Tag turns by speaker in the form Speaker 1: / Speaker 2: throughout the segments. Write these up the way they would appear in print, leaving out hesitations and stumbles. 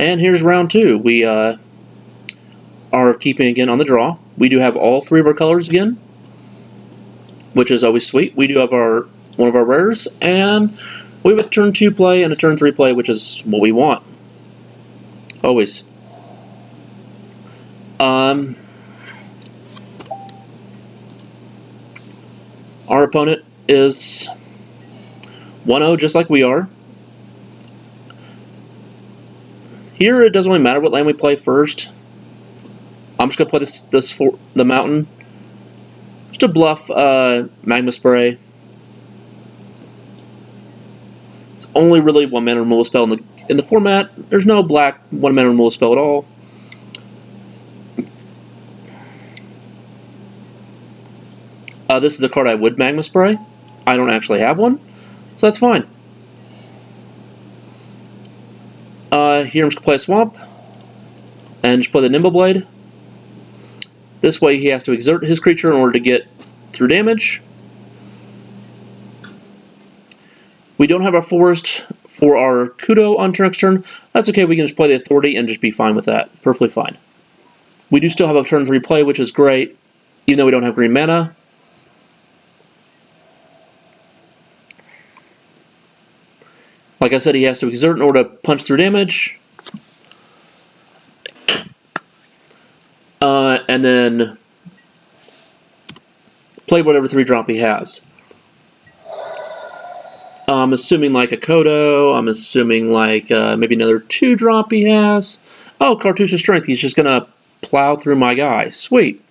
Speaker 1: And here's round 2. We are keeping again on the draw. We do have all 3 of our colors again, which is always sweet. We do have one of our rares, and we have a turn 2 play and a turn 3 play, which is what we want. Always. Our opponent is 1-0, just like we are. Here, it doesn't really matter what land we play first. I'm just gonna play this for the mountain, just to bluff Magma Spray. It's only really 1-mana removal spell in the format. There's no black 1-mana removal spell at all. This is the card I would Magma Spray. I don't actually have one, so that's fine. Here I'm just going to play a Swamp, and just play the Nimble Blade. This way he has to exert his creature in order to get through damage. We don't have our Forest for our Kudo on next turn. That's okay, we can just play the Authority and just be fine with that. Perfectly fine. We do still have a turn 3 play, which is great, even though we don't have green mana. Like I said, he has to exert in order to punch through damage. And then play whatever 3-drop he has. I'm assuming like a Kodo. I'm assuming like maybe another 2-drop he has. Oh, Cartouche's Strength. He's just going to plow through my guy. Sweet.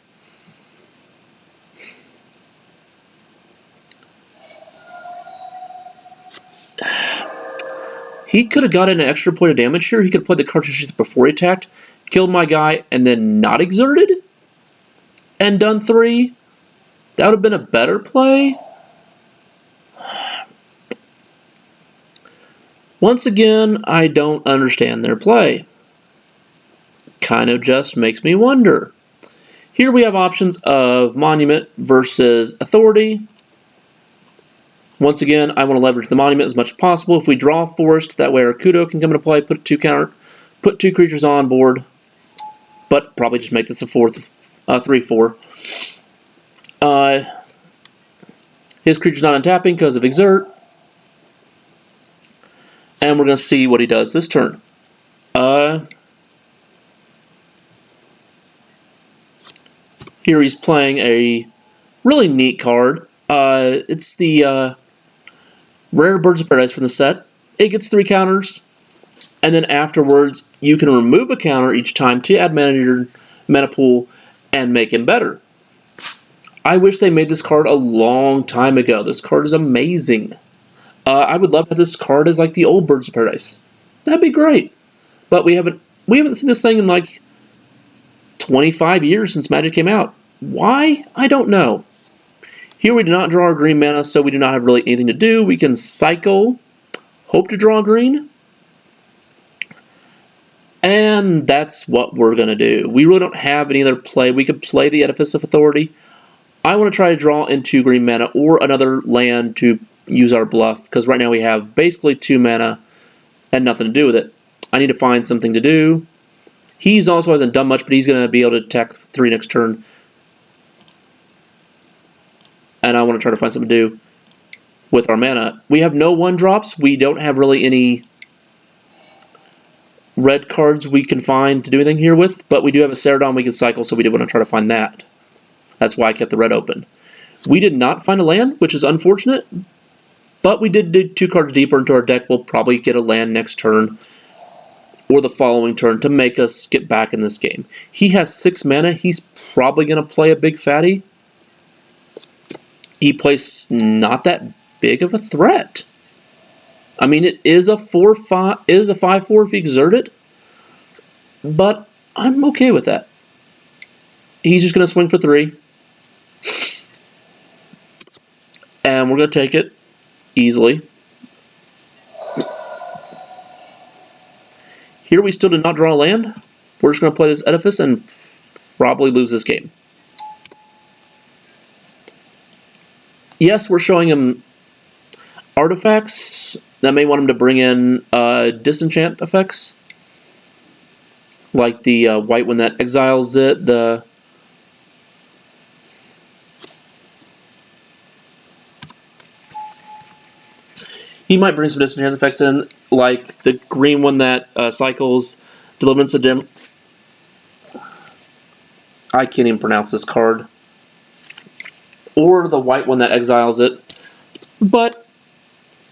Speaker 1: He could have gotten an extra point of damage here. He could have played the Cartouche before he attacked, killed my guy, and then not exerted, and done 3. That would have been a better play. Once again, I don't understand their play. Kind of just makes me wonder. Here we have options of Monument versus Authority. Once again, I want to leverage the Monument as much as possible. If we draw Forest, that way our Kudo can come into play, put 2 creatures on board, but probably just make this a 3/4. His creature's not untapping because of Exert, and we're going to see what he does this turn. Here he's playing a really neat card. It's the Rare Birds of Paradise from the set. It gets 3 counters, and then afterwards you can remove a counter each time to add mana to your mana pool and make him better. I wish they made this card a long time ago. This card is amazing. I would love to have this card as like the old Birds of Paradise. That'd be great. But we haven't seen this thing in like 25 years since Magic came out. Why? I don't know. Here we do not draw our green mana, so we do not have really anything to do. We can cycle, hope to draw green, and that's what we're going to do. We really don't have any other play. We could play the Edifice of Authority. I want to try to draw into green mana or another land to use our bluff, because right now we have basically 2 mana and nothing to do with it. I need to find something to do. He's also hasn't done much, but he's going to be able to attack 3 next turn. And I want to try to find something to do with our mana. We have no 1-drops. We don't have really any red cards we can find to do anything here with, but we do have a Ceradon we can cycle, so we did want to try to find that. That's why I kept the red open. We did not find a land, which is unfortunate, but we did dig 2 cards deeper into our deck. We'll probably get a land next turn or the following turn to make us get back in this game. He has 6 mana. He's probably going to play a big fatty. He plays not that big of a threat. I mean, it is a 4/5, is a 5/4 if you exert it, but I'm okay with that. He's just going to swing for 3, and we're going to take it easily. Here we still did not draw a land. We're just going to play this Edifice and probably lose this game. Yes, we're showing him artifacts that may want him to bring in disenchant effects. like the white one that exiles it, he might bring some disadvantage effects in, like the green one that cycles Deliverance of Dim. I can't even pronounce this card. Or the white one that exiles it. But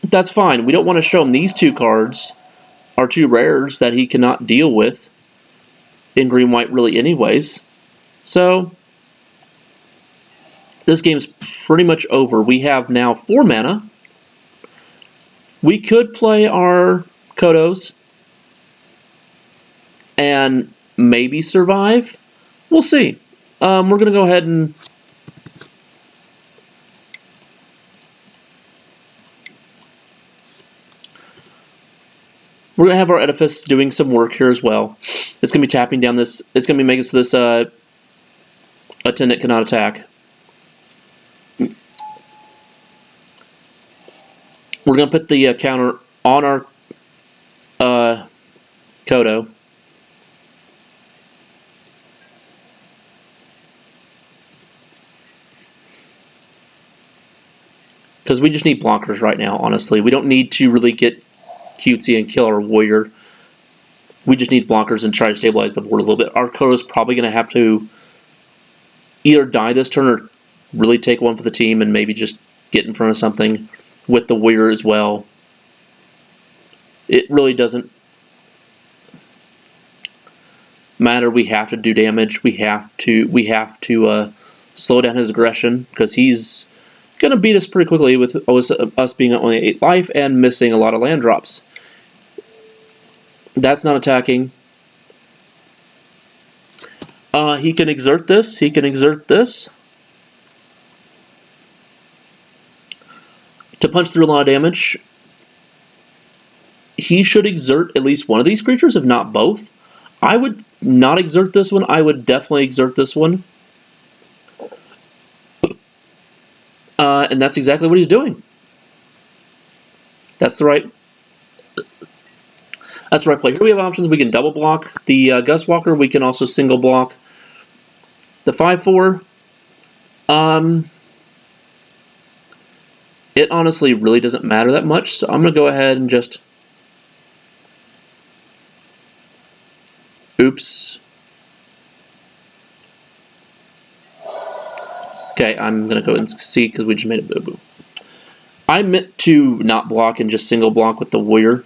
Speaker 1: that's fine. We don't want to show him these two cards are two rares that he cannot deal with in green-white really anyways. So this game's pretty much over. We have now 4 mana. We could play our Kodos and maybe survive. We'll see. We're going to go ahead and we're going to have our Edifice doing some work here as well. It's going to be tapping down this. It's going to be making so this Attendant cannot attack. We're going to put the counter on our Kodo. Because we just need blockers right now, honestly. We don't need to really get cutesy and kill our warrior. We just need blockers and try to stabilize the board a little bit. Our Kodo's probably going to have to either die this turn or really take one for the team and maybe just get in front of something with the warrior as well. It really doesn't matter. We have to do damage. We have to slow down his aggression because he's going to beat us pretty quickly with us being at only 8 life and missing a lot of land drops. That's not attacking. He can exert this. He can exert this to punch through a lot of damage. He should exert at least one of these creatures, if not both. I would not exert this one. I would definitely exert this one. And that's exactly what he's doing. That's the right play. Here we have options. We can double block the Gustwalker. We can also single block the 5/4. It honestly really doesn't matter that much, so I'm going to go ahead and just... Oops. Okay, I'm going to go and see because we just made a boo-boo. I meant to not block and just single block with the warrior.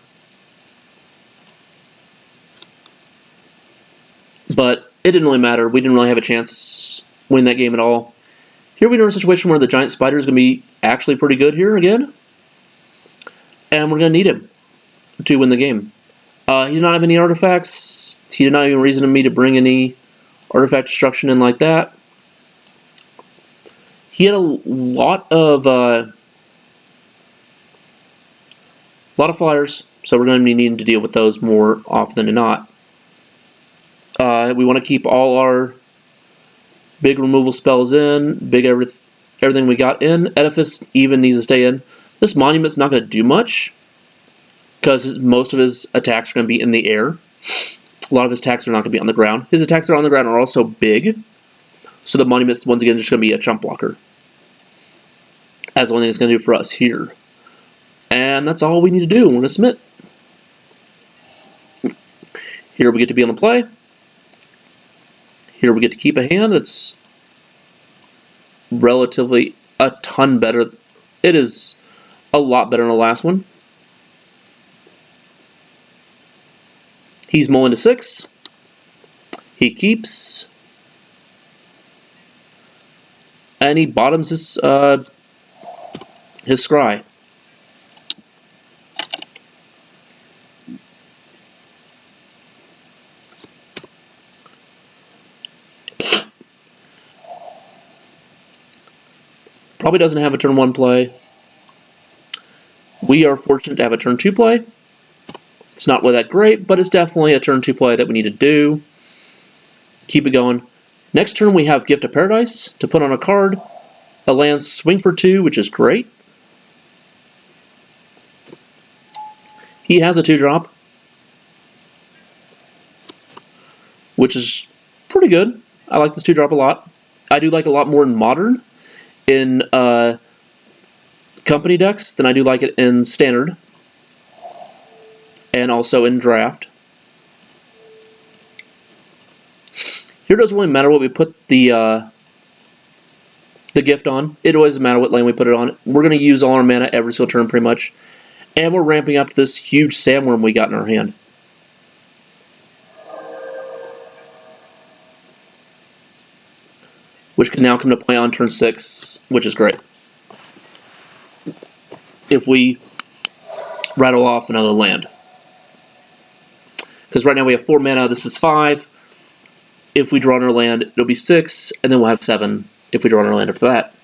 Speaker 1: But it didn't really matter. We didn't really have a chance to win that game at all. Here we are in a situation where the giant spider is going to be actually pretty good here again. And we're going to need him to win the game. He did not have any artifacts. He did not even reason me to bring any artifact destruction in like that. He had a lot of flyers, so we're going to be needing to deal with those more often than not. We want to keep all our big removal spells in, everything we got in. Edifice even needs to stay in. This Monument's not going to do much because most of his attacks are going to be in the air. A lot of his attacks are not going to be on the ground. His attacks that are on the ground are also big, so the Monument's once again just going to be a chump blocker. That's the only thing it's going to do for us here. And that's all we need to do. We're going to submit. Here we get to be on the play. Here we get to keep a hand that's relatively a ton better. It is a lot better than the last one. He's mulling to 6. He keeps. And he bottoms his scry. Probably doesn't have a turn 1 play. We are fortunate to have a turn 2 play. It's not really that great, but it's definitely a turn 2 play that we need to do. Keep it going. Next turn we have Gift of Paradise to put on a card. A land swing for 2, which is great. He has a 2-drop. which is pretty good. I like this 2-drop a lot. I do like it a lot more in Modern in Company decks than I do like it in Standard, and also in Draft. Here it doesn't really matter what we put the gift on. It doesn't matter what lane we put it on. We're going to use all our mana every single turn pretty much. And we're ramping up to this huge Sandworm we got in our hand. Which can now come to play on turn 6, which is great. If we rattle off another land. Because right now we have 4 mana, this is 5. If we draw another land, it'll be 6, and then we'll have 7 if we draw another land after that.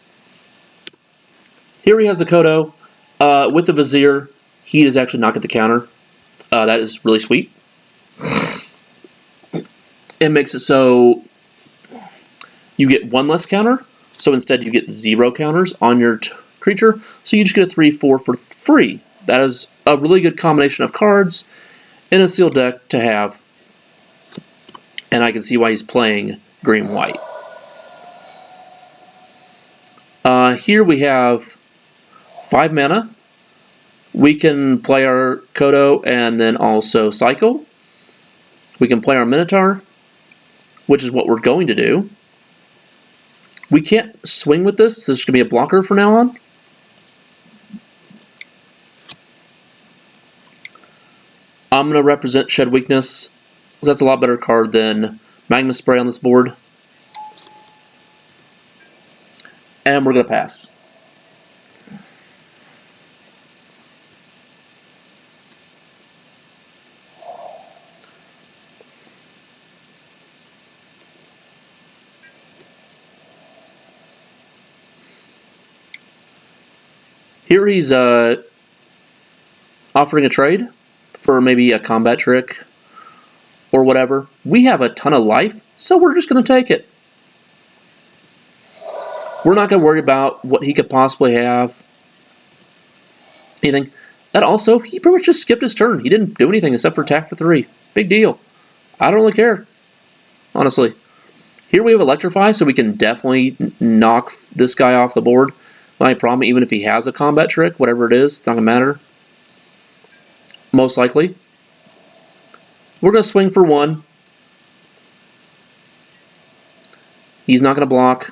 Speaker 1: Here he has the Kodo. With the Vizier, he does actually not get the counter. That is really sweet. It makes it so you get 1 less counter, so instead you get 0 counters on your creature, so you just get a 3/4 for free. That is a really good combination of cards in a sealed deck to have, and I can see why he's playing green-white. Here we have 5 mana. We can play our Kodo and then also cycle. We can play our Minotaur, which is what we're going to do. We can't swing with this, so this is going to be a blocker from now on. I'm going to represent Shed Weakness, because that's a lot better card than Magma Spray on this board. And we're going to pass. Here he's offering a trade for maybe a combat trick or whatever. We have a ton of life, so we're just going to take it. We're not going to worry about what he could possibly have. Anything. And also, he pretty much just skipped his turn. He didn't do anything except for attack for 3. Big deal. I don't really care, honestly. Here we have Electrify, so we can definitely knock this guy off the board. My problem, even if he has a combat trick, whatever it is, it's not going to matter. Most likely. We're going to swing for 1. He's not going to block.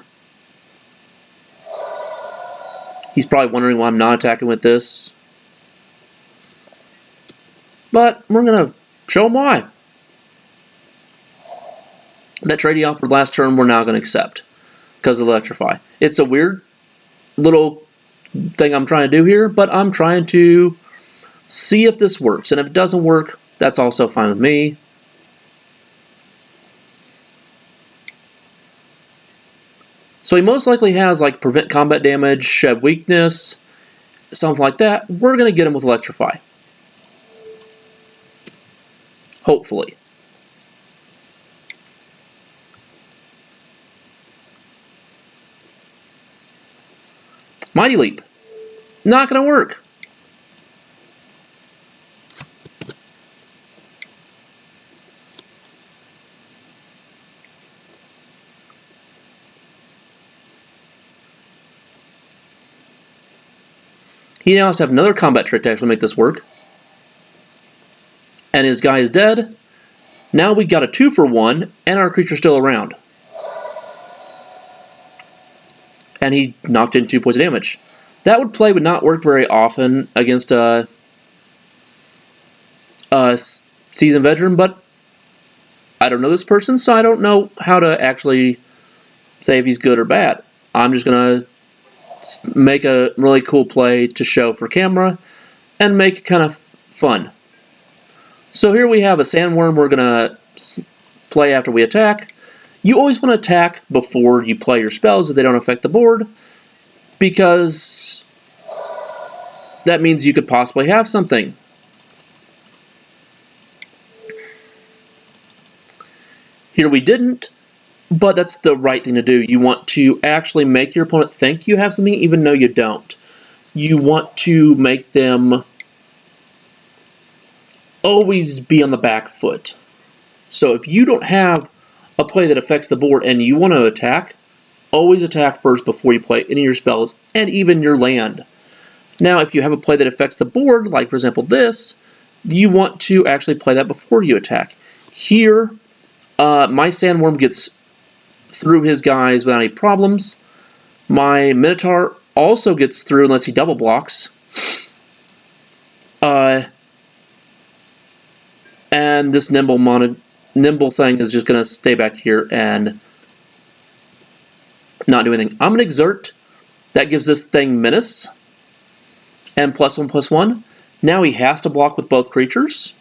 Speaker 1: He's probably wondering why I'm not attacking with this. But we're going to show him why. That trade he offered last turn, we're now going to accept because of Electrify. It's a weird little thing I'm trying to do here, but I'm trying to see if this works. And if it doesn't work, that's also fine with me. So he most likely has like prevent combat damage, shed weakness, something like that. We're going to get him with Electrify. Hopefully. Mighty Leap. Not going to work. He now has to have another combat trick to actually make this work. And his guy is dead. Now we got a 2 for 1, and our creature's still around. And he knocked in 2 points of damage. That would not work very often against a seasoned veteran, but I don't know this person, so I don't know how to actually say if he's good or bad. I'm just going to make a really cool play to show for camera and make it kind of fun. So here we have a Sandworm we're going to play after we attack. You always want to attack before you play your spells if they don't affect the board, because that means you could possibly have something. Here we didn't, but that's the right thing to do. You want to actually make your opponent think you have something even though you don't. You want to make them always be on the back foot. So if you don't have a play that affects the board and you want to attack, always attack first before you play any of your spells and even your land. Now, if you have a play that affects the board, like for example this, you want to actually play that before you attack. Here, my Sandworm gets through his guys without any problems. My Minotaur also gets through unless he double blocks. And this nimble thing is just going to stay back here and not do anything. I'm going to exert. That gives this thing menace and +1/+1. Now he has to block with both creatures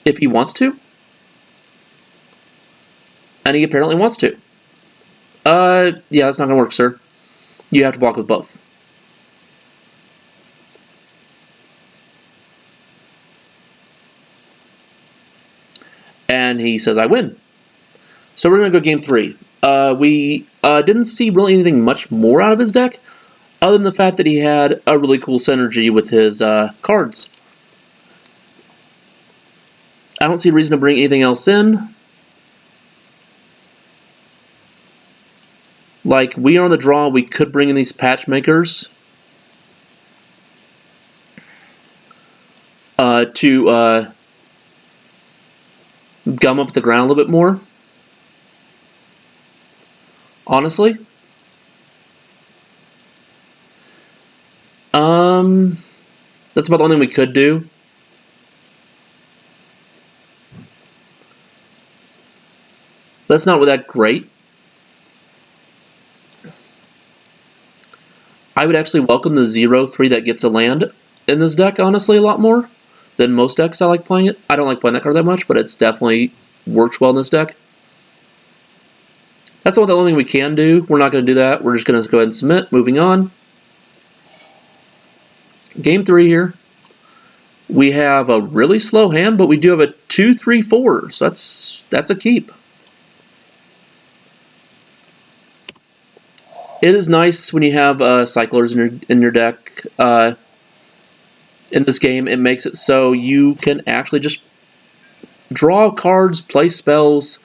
Speaker 1: if he wants to. And he apparently wants to. Yeah, that's not going to work, sir. You have to block with both. And he says, I win. So we're going to go game 3. We didn't see really anything much more out of his deck, other than the fact that he had a really cool synergy with his cards. I don't see a reason to bring anything else in. Like, we are on the draw, we could bring in these patch makers to gum up the ground a little bit more. Honestly. That's about the only thing we could do. That's not that great. I would actually welcome the 0/3 that gets a land in this deck, honestly, a lot more than most decks I like playing it. I don't like playing that card that much, but it's definitely works well in this deck. That's the only thing we can do. We're not going to do that. We're just going to go ahead and submit. Moving on. Game 3 here. We have a really slow hand, but we do have a 2/3/4, so that's a keep. It is nice when you have cyclers in your deck. In this game, it makes it so you can actually just draw cards, play spells.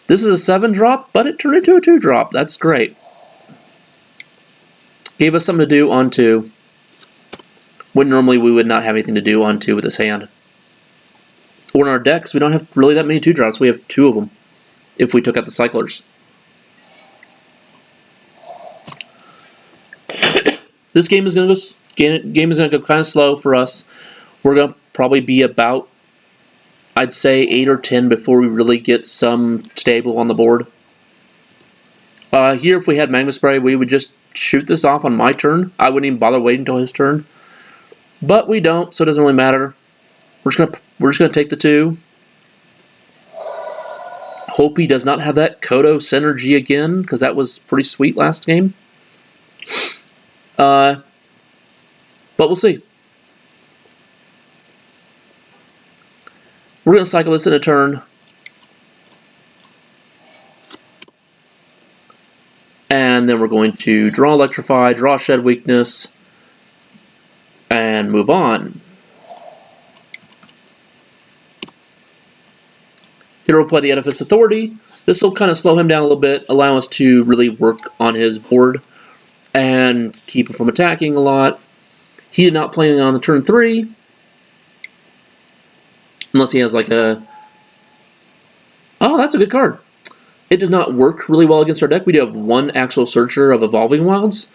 Speaker 1: This is a 7-drop, but it turned into a 2-drop. That's great. Gave us something to do on 2, when normally we would not have anything to do on 2 with this hand. Or in our decks, we don't have really that many 2-drops. We have 2 of them if we took out the cyclers. This game is going to go kind of slow for us. We're going to probably be about, I'd say, 8 or 10 before we really get some stable on the board. Here, if we had Magma Spray, we would just shoot this off on my turn. I wouldn't even bother waiting until his turn. But we don't, so it doesn't really matter. We're just gonna take the 2. Hope he does not have that Kodo synergy again, because that was pretty sweet last game. But we'll see. We're going to cycle this in a turn. And then we're going to draw Electrify, draw Shed Weakness, and move on. Here we'll play the Edifice Authority. This will kind of slow him down a little bit, allow us to really work on his board and keep him from attacking a lot. He did not play on the turn 3. Unless he has like a... Oh, that's a good card. It does not work really well against our deck. We do have 1 actual Searcher of Evolving Wilds.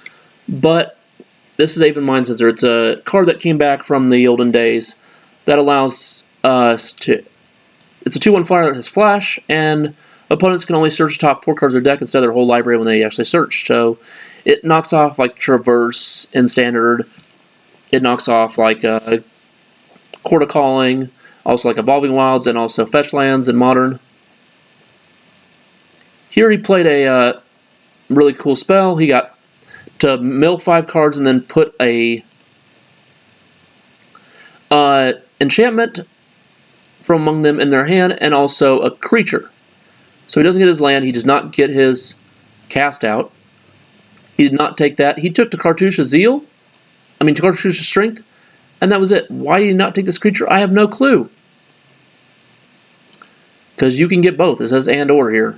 Speaker 1: But this is Aven Mindcensor. It's a card that came back from the olden days that allows us to... It's a 2/1 flyer that has Flash, and opponents can only search the top 4 cards of their deck instead of their whole library when they actually search. So it knocks off like Traverse in Standard. It knocks off like Court of Calling, also like Evolving Wilds, and also Fetch Lands in Modern. Here he played a really cool spell. He got to mill 5 cards and then put a enchantment from among them in their hand, and also a creature. So he doesn't get his land. He does not get his cast out. He did not take that. He took to Cartouche Zeal. To Cartouche Strength, and that was it. Why did he not take this creature? I have no clue. Because you can get both. It says and or here.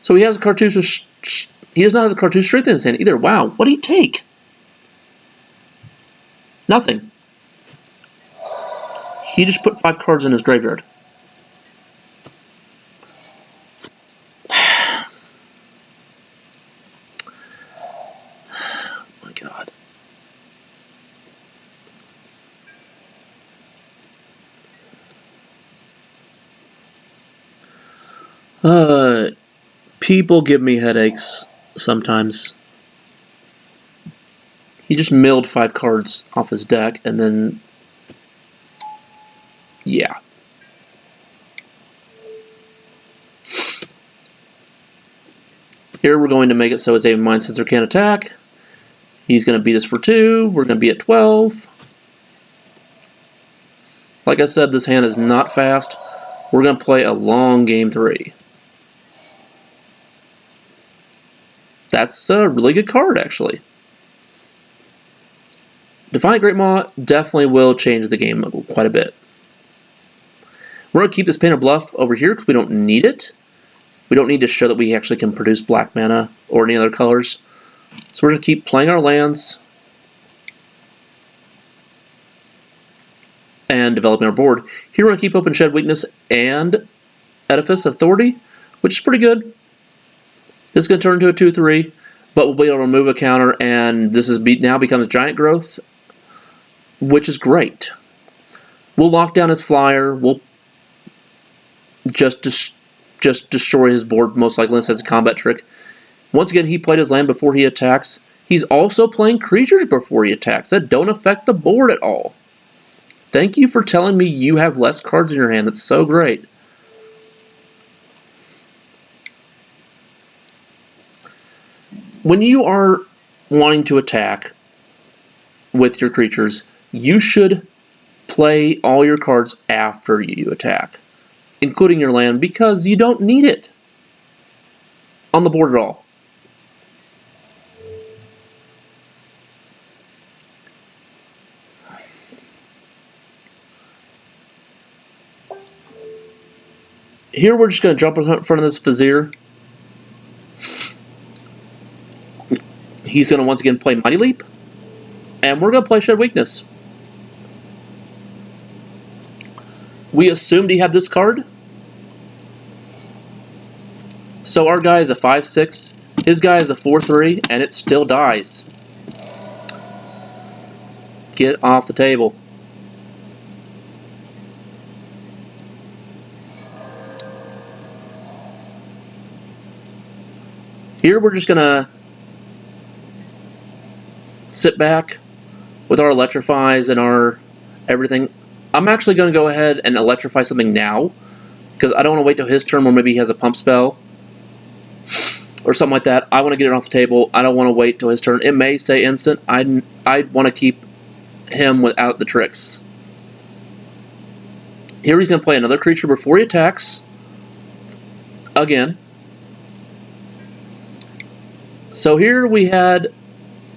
Speaker 1: So he has a cartouche. He does not have the cartouche strength in his hand either. Wow, what did he take? Nothing. He just put 5 cards in his graveyard. Oh my god. People give me headaches sometimes. He just milled 5 cards off his deck, and then, yeah. Here we're going to make it so his Aven Mind Sensor can't attack. He's going to beat us for 2. We're going to be at 12. Like I said, this hand is not fast. We're going to play a long game 3. That's a really good card, actually. Defiant Great Maw definitely will change the game quite a bit. We're going to keep this Painted Bluff over here because we don't need it. We don't need to show that we actually can produce black mana or any other colors. So we're going to keep playing our lands and developing our board. Here we're going to keep open Shed Weakness and Edifice Authority, which is pretty good. This is going to turn into a 2/3, but we'll be able to remove a counter, and this is now becomes Giant Growth, which is great. We'll lock down his flyer. We'll just destroy his board, most likely, as a combat trick. Once again, he played his land before he attacks. He's also playing creatures before he attacks that don't affect the board at all. Thank you for telling me you have less cards in your hand. That's so great. When you are wanting to attack with your creatures, you should play all your cards after you attack, including your land, because you don't need it on the board at all. Here we're just going to jump in front of this Vizier. He's going to once again play Mighty Leap, and we're going to play Shed Weakness. We assumed he had this card, so our guy is a 5/6, his guy is a 4/3, and it still dies. Get off the table. Here we're just going to sit back with our Electrifies and our everything. I'm actually going to go ahead and electrify something now, because I don't want to wait till his turn, or maybe he has a pump spell or something like that. I want to get it off the table. I don't want to wait till his turn. It may say instant. I'd want to keep him without the tricks. Here he's going to play another creature before he attacks. Again. So here we had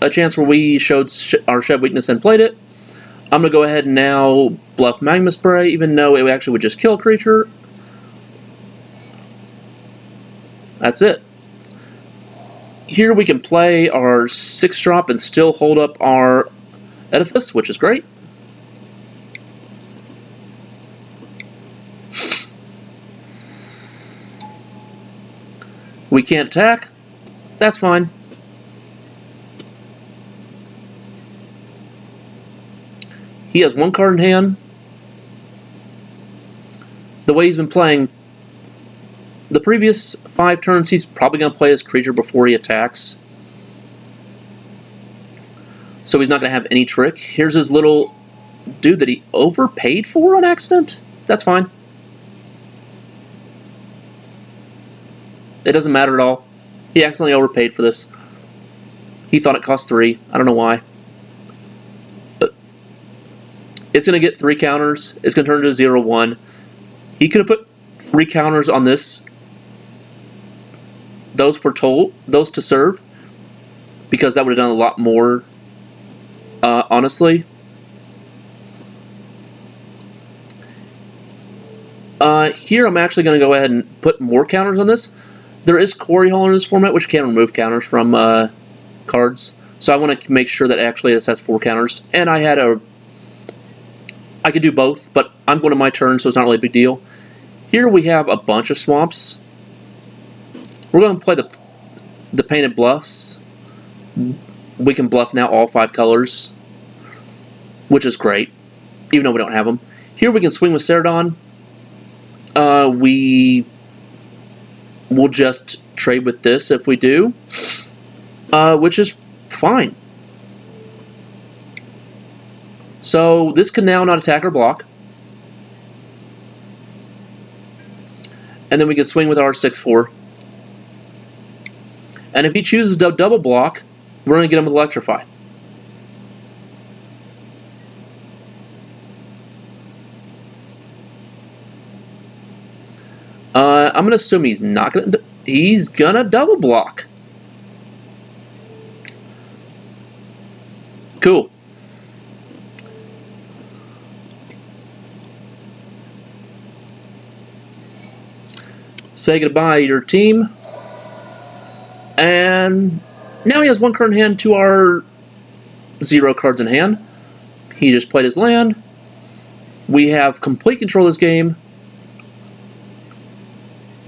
Speaker 1: a chance where we showed our Shed Weakness and played it. I'm going to go ahead and now bluff Magma Spray, even though it actually would just kill a creature. That's it. Here we can play our 6-drop and still hold up our Edifice, which is great. We can't attack. That's fine. He has 1 card in hand. The way he's been playing, the previous 5 turns, he's probably going to play his creature before he attacks. So he's not going to have any trick. Here's his little dude that he overpaid for on accident. That's fine. It doesn't matter at all. He accidentally overpaid for this. He thought it cost 3. I don't know why. It's going to get 3 counters. It's going to turn into a 0/1. He could have put 3 counters on this. Those to serve, because that would have done a lot more, honestly. here I'm actually going to go ahead and put more counters on this. There is Quarry Hauler in this format, which can remove counters from cards. So I want to make sure that actually this has 4 counters. And I could do both, but I'm going to my turn, so it's not really a big deal. Here we have a bunch of swamps. We're going to play the Painted Bluffs. We can bluff now all 5 colors, which is great, even though we don't have them. Here we can swing with Ceradon. We will just trade with this if we do, which is fine. So this can now not attack or block. And then we can swing with our 6/4. And if he chooses to double block, we're going to get him with Electrify. I'm going to assume he's not going to. He's going to double block. Cool. Say goodbye to your team. And now he has 1 card in hand to our 0 cards in hand. He just played his land. We have complete control of this game.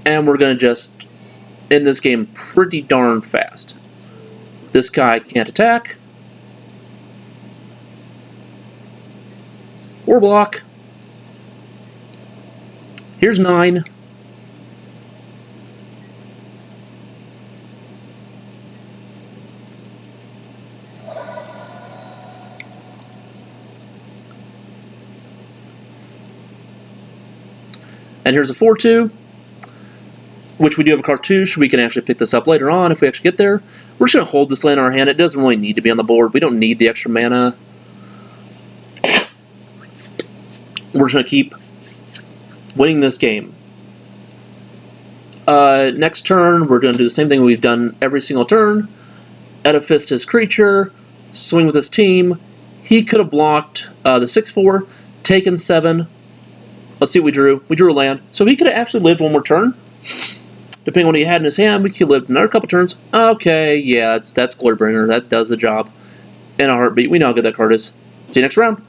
Speaker 1: And we're going to just end this game pretty darn fast. This guy can't attack. Or block. Here's 9. And here's a 4/2, which we do have a cartouche. We can actually pick this up later on if we actually get there. We're just going to hold this land in our hand. It doesn't really need to be on the board. We don't need the extra mana. We're just going to keep winning this game. Next turn, we're going to do the same thing we've done every single turn. Edifice his creature, swing with his team. He could have blocked the 6/4, taken 7. Let's see what we drew. We drew a land. So he could have actually lived 1 more turn. Depending on what he had in his hand, we could have lived another couple turns. Okay, yeah, that's Glorybringer. That does the job. In a heartbeat. We know how good that card is. See you next round.